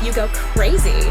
you go crazy.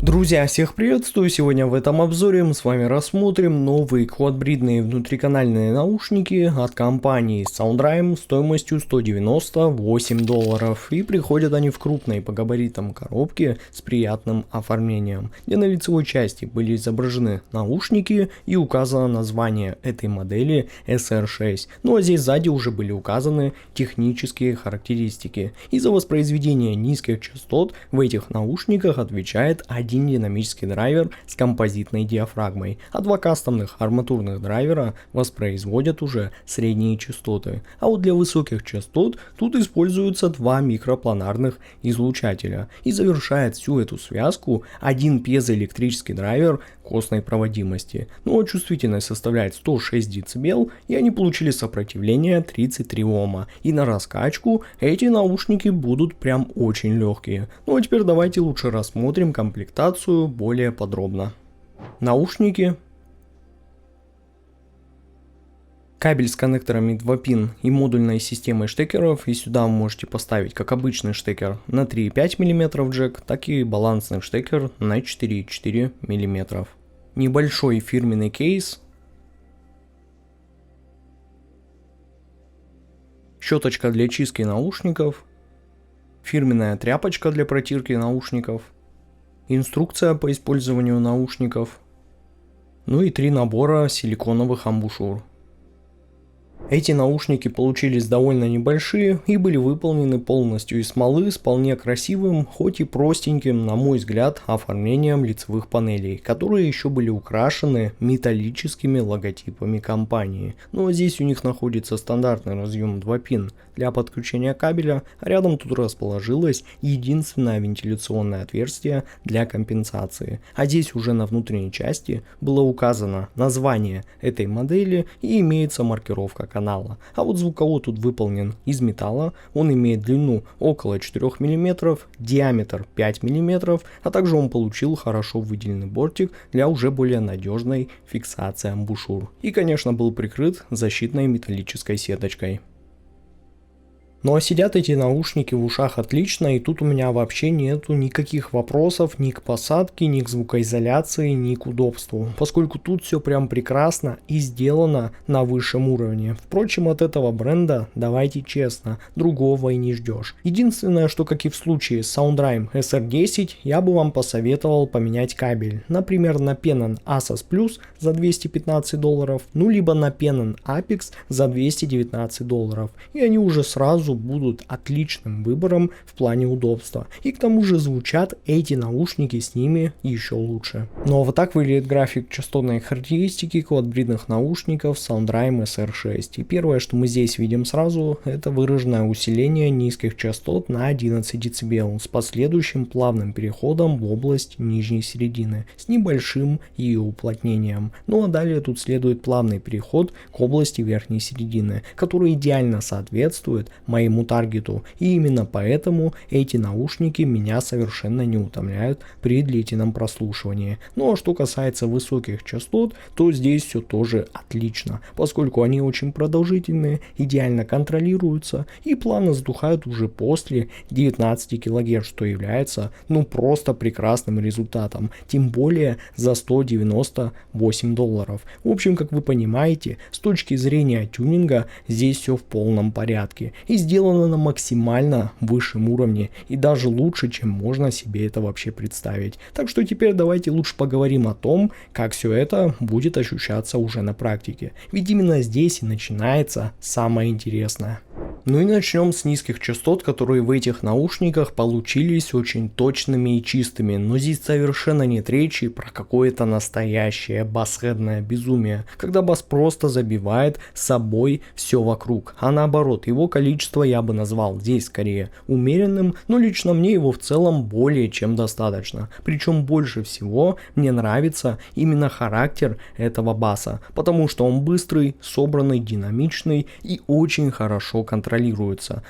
Друзья, всех приветствую! Сегодня в этом обзоре мы с вами рассмотрим новые квадбридные внутриканальные наушники от компании SoundRhyme стоимостью $198. И приходят они в крупной по габаритам коробке с приятным оформлением, где на лицевой части были изображены наушники и указано название этой модели SR6. Ну а здесь сзади уже были указаны технические характеристики. И за воспроизведение низких частот в этих наушниках отвечает один динамический драйвер с композитной диафрагмой, а два кастомных арматурных драйвера воспроизводят уже средние частоты. А вот для высоких частот тут используются два микропланарных излучателя, и завершает всю эту связку один пьезоэлектрический драйвер костной проводимости. Ну а чувствительность составляет 106 дБ, и они получили сопротивление 33 Ома. И на раскачку эти наушники будут прям очень легкие. Ну а теперь давайте лучше рассмотрим комплектацию более подробно. Наушники. Кабель с коннекторами 2 пин и модульной системой штекеров, и сюда вы можете поставить как обычный штекер на 3,5 мм джек, так и балансный штекер на 4,4 мм. Небольшой фирменный кейс. Щеточка для чистки наушников. Фирменная тряпочка для протирки наушников. Инструкция по использованию наушников. Ну и 3 набора силиконовых амбушюр. Эти наушники получились довольно небольшие и были выполнены полностью из смолы с вполне красивым, хоть и простеньким, на мой взгляд, оформлением лицевых панелей, которые еще были украшены металлическими логотипами компании. Ну а здесь у них находится стандартный разъем 2 пин для подключения кабеля, а рядом тут расположилось единственное вентиляционное отверстие для компенсации. А здесь уже на внутренней части было указано название этой модели и имеется маркировка канала. А вот звуковод тут выполнен из металла, он имеет длину около 4 мм, диаметр 5 мм, а также он получил хорошо выделенный бортик для уже более надежной фиксации амбушюр. И конечно был прикрыт защитной металлической сеточкой. Ну а сидят эти наушники в ушах отлично, и тут у меня вообще нету никаких вопросов ни к посадке, ни к звукоизоляции, ни к удобству, поскольку тут все прям прекрасно и сделано на высшем уровне. Впрочем, от этого бренда, давайте честно, другого и не ждешь. Единственное, что как и в случае с SoundRhyme SR10, я бы вам посоветовал поменять кабель. Например, на Penon Asos Plus за $215, ну либо на Penon Apex за $219. И они уже сразу будут отличным выбором в плане удобства. И к тому же звучат эти наушники с ними еще лучше. Ну а вот так выглядит график частотной характеристики квадбридных наушников SoundRhyme SR6. И первое, что мы здесь видим сразу, это выраженное усиление низких частот на 11 дБ с последующим плавным переходом в область нижней середины с небольшим ее уплотнением. Ну а далее тут следует плавный переход к области верхней середины, который идеально соответствует моему таргету, и именно поэтому эти наушники меня совершенно не утомляют при длительном прослушивании. Ну а что касается высоких частот, то здесь все тоже отлично, поскольку они очень продолжительные, идеально контролируются и плавно сдухают уже после 19 кГц, что является ну просто прекрасным результатом, тем более за $198. В общем, как вы понимаете, с точки зрения тюнинга здесь все в полном порядке и сделано на максимально высшем уровне и даже лучше, чем можно себе это вообще представить. Так что теперь давайте лучше поговорим о том, как все это будет ощущаться уже на практике. Ведь именно здесь и начинается самое интересное. Ну и начнем с низких частот, которые в этих наушниках получились очень точными и чистыми, но здесь совершенно нет речи про какое-то настоящее басхедное безумие, когда бас просто забивает собой все вокруг, а наоборот, его количество я бы назвал здесь скорее умеренным, но лично мне его в целом более чем достаточно. Причем больше всего мне нравится именно характер этого баса, потому что он быстрый, собранный, динамичный и очень хорошо контролируется.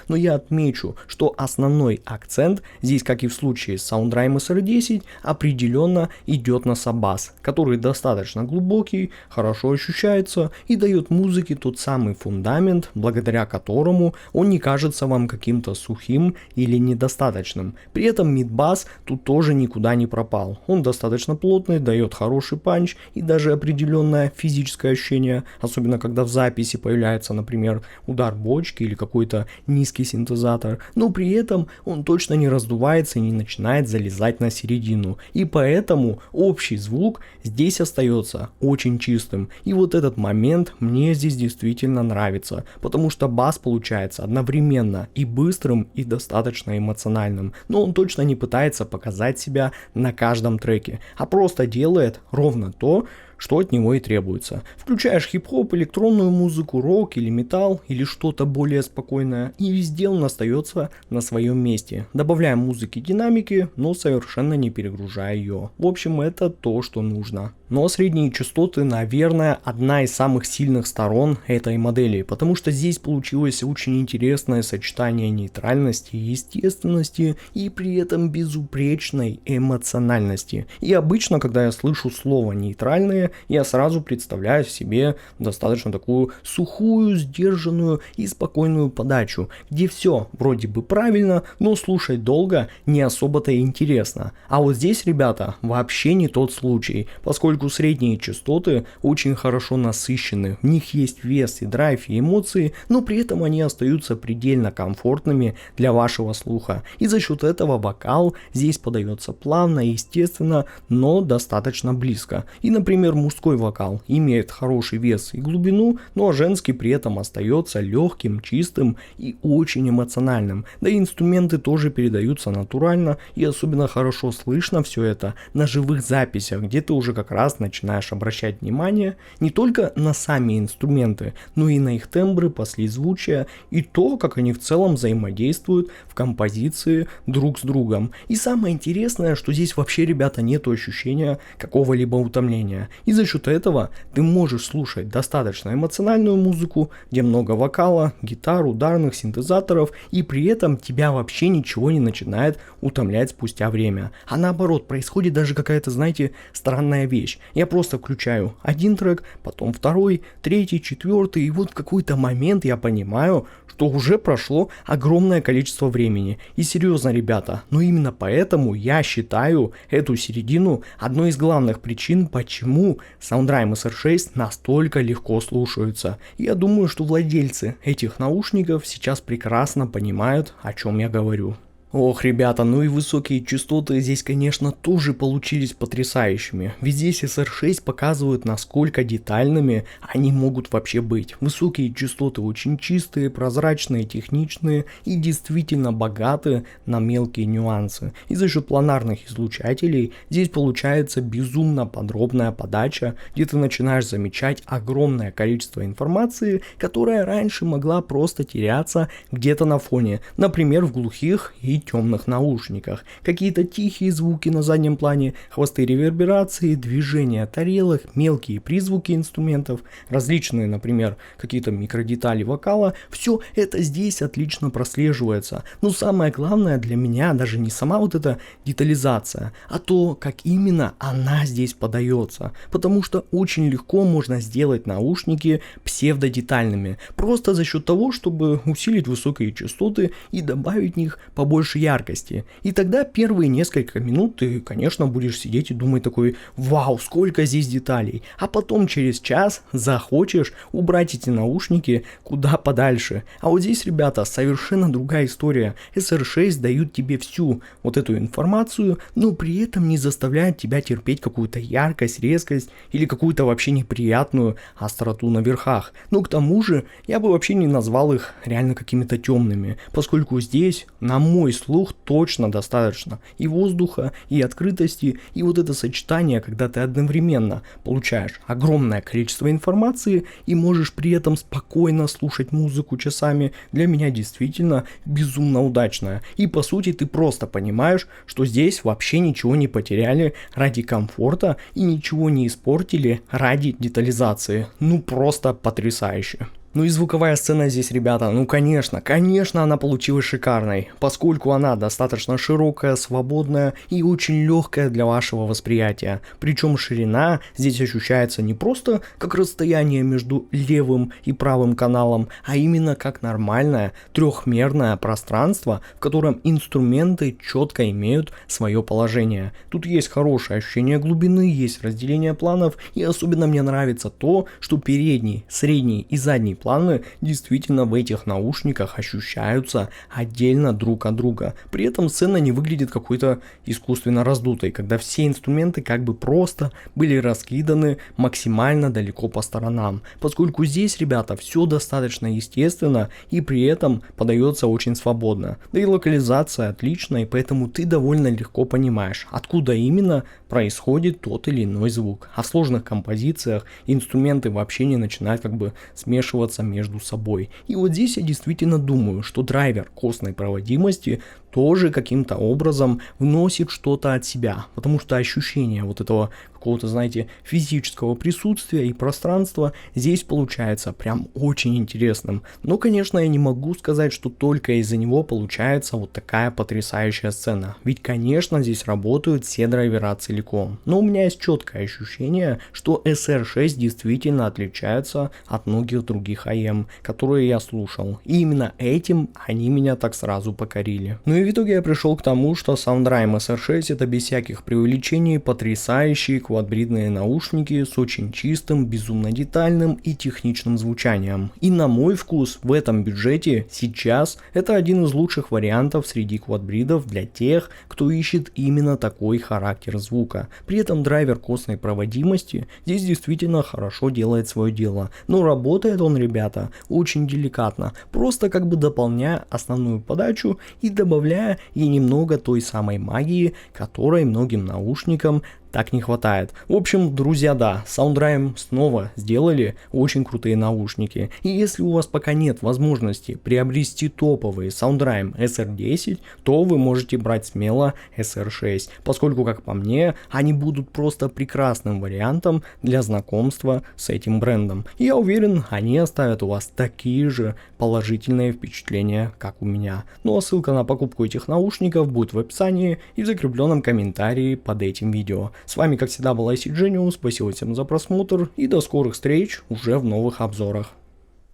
Но я отмечу, что основной акцент здесь, как и в случае с SoundRhyme SR10, определенно идет на саббас, который достаточно глубокий, хорошо ощущается и дает музыке тот самый фундамент, благодаря которому он не не кажется вам каким-то сухим или недостаточным. При этом мид-бас тут тоже никуда не пропал. Он достаточно плотный, дает хороший панч и даже определенное физическое ощущение, особенно когда в записи появляется, например, удар бочки или какой-то низкий синтезатор, но при этом он точно не раздувается и не начинает залезать на середину. И поэтому общий звук здесь остается очень чистым. И вот этот момент мне здесь действительно нравится, потому что бас получается одновременно и быстрым, и достаточно эмоциональным. Но он точно не пытается показать себя на каждом треке, а просто делает ровно то, что от него и требуется. Включаешь хип-хоп, электронную музыку, рок или металл, или что-то более спокойное, и везде он остается на своем месте. Добавляем музыки динамики, но совершенно не перегружая ее. В общем, это то, что нужно. Но средние частоты, наверное, одна из самых сильных сторон этой модели, потому что здесь получилось очень интересное сочетание нейтральности, естественности и при этом безупречной эмоциональности. И обычно, когда я слышу слово нейтральное, я сразу представляю себе достаточно такую сухую, сдержанную и спокойную подачу, где все вроде бы правильно, но слушать долго не особо-то интересно. А вот здесь, ребята, вообще не тот случай, поскольку средние частоты очень хорошо насыщены, в них есть вес и драйв и эмоции, но при этом они остаются предельно комфортными для вашего слуха. И за счет этого вокал здесь подается плавно, естественно, но достаточно близко. И, например, мужской вокал имеет хороший вес и глубину, но женский при этом остается легким, чистым и очень эмоциональным. Да и инструменты тоже передаются натурально, и особенно хорошо слышно все это на живых записях, где ты уже как раз начинаешь обращать внимание не только на сами инструменты, но и на их тембры, послезвучия и то, как они в целом взаимодействуют в композиции друг с другом. И самое интересное, что здесь вообще, ребята, нет ощущения какого-либо утомления. И за счет этого ты можешь слушать достаточно эмоциональную музыку, где много вокала, гитар, ударных, синтезаторов, и при этом тебя вообще ничего не начинает утомлять спустя время. А наоборот, происходит даже какая-то, знаете, странная вещь. Я просто включаю один трек, потом второй, третий, четвертый, и вот в какой-то момент я понимаю, что уже прошло огромное количество времени. И серьезно, ребята, но именно поэтому я считаю эту середину одной из главных причин, почему SoundRime SR6 настолько легко слушаются. Я думаю, что владельцы этих наушников сейчас прекрасно понимают, о чем я говорю. Ох, ребята, ну и высокие частоты здесь, конечно, тоже получились потрясающими. Ведь здесь SR6 показывают, насколько детальными они могут вообще быть. Высокие частоты очень чистые, прозрачные, техничные и действительно богаты на мелкие нюансы. И за счет планарных излучателей здесь получается безумно подробная подача, где ты начинаешь замечать огромное количество информации, которая раньше могла просто теряться где-то на фоне, например, в глухих и темных наушниках. Какие-то тихие звуки на заднем плане, хвосты реверберации, движения тарелок, мелкие призвуки инструментов, различные, например, какие-то микродетали вокала, все это здесь отлично прослеживается. Но самое главное для меня даже не сама вот эта детализация, а то, как именно она здесь подается. Потому что очень легко можно сделать наушники псевдодетальными, просто за счет того, чтобы усилить высокие частоты и добавить в них побольше яркости. И тогда первые несколько минут ты, конечно, будешь сидеть и думать такой: вау, сколько здесь деталей. А потом через час захочешь убрать эти наушники куда подальше. А вот здесь, ребята, совершенно другая история. SR6 дают тебе всю вот эту информацию, но при этом не заставляет тебя терпеть какую-то яркость, резкость или какую-то вообще неприятную остроту на верхах. Но к тому же я бы вообще не назвал их реально какими-то темными, поскольку здесь, на мой слух, точно достаточно и воздуха, и открытости, и вот это сочетание, когда ты одновременно получаешь огромное количество информации и можешь при этом спокойно слушать музыку часами, для меня действительно безумно удачное. И по сути ты просто понимаешь, что здесь вообще ничего не потеряли ради комфорта и ничего не испортили ради детализации. Ну просто потрясающе. Ну и звуковая сцена здесь, ребята, ну конечно, она получилась шикарной, поскольку она достаточно широкая, свободная и очень легкая для вашего восприятия. Причем ширина здесь ощущается не просто как расстояние между левым и правым каналом, а именно как нормальное трехмерное пространство, в котором инструменты четко имеют свое положение. Тут есть хорошее ощущение глубины, есть разделение планов, и особенно мне нравится то, что передний, средний и задний планы действительно в этих наушниках ощущаются отдельно друг от друга. При этом сцена не выглядит какой-то искусственно раздутой, когда все инструменты как бы просто были раскиданы максимально далеко по сторонам. Поскольку здесь, ребята, все достаточно естественно и при этом подается очень свободно. Да и локализация отличная, и поэтому ты довольно легко понимаешь, откуда именно происходит тот или иной звук. А в сложных композициях инструменты вообще не начинают как бы смешиваться между собой. И вот здесь я действительно думаю, что драйвер костной проводимости тоже каким-то образом вносит что-то от себя, потому что ощущение вот этого какого-то, знаете, физического присутствия и пространства здесь получается прям очень интересным. Но, конечно, я не могу сказать, что только из-за него получается вот такая потрясающая сцена. Ведь, конечно, здесь работают все драйвера целиком. Но у меня есть четкое ощущение, что SR6 действительно отличается от многих других АМ, которые я слушал. И именно этим они меня так сразу покорили. Ну и в итоге я пришел к тому, что SoundRime SR6 это без всяких преувеличений потрясающие квадбридные наушники с очень чистым, безумно детальным и техничным звучанием. И на мой вкус в этом бюджете сейчас это один из лучших вариантов среди квадбридов для тех, кто ищет именно такой характер звука. При этом драйвер костной проводимости здесь действительно хорошо делает свое дело. Но работает он, ребята, очень деликатно, просто как бы дополняя основную подачу и добавляя ей немного той самой магии, которой многим наушникам так не хватает. В общем, друзья, да, SoundRime снова сделали очень крутые наушники. И если у вас пока нет возможности приобрести топовые SoundRime SR10, то вы можете брать смело SR6, поскольку, как по мне, они будут просто прекрасным вариантом для знакомства с этим брендом. И я уверен, они оставят у вас такие же положительные впечатления, как у меня. Ну а ссылка на покупку этих наушников будет в описании и в закрепленном комментарии под этим видео. С вами, как всегда, был IC Genius, спасибо всем за просмотр и до скорых встреч уже в новых обзорах.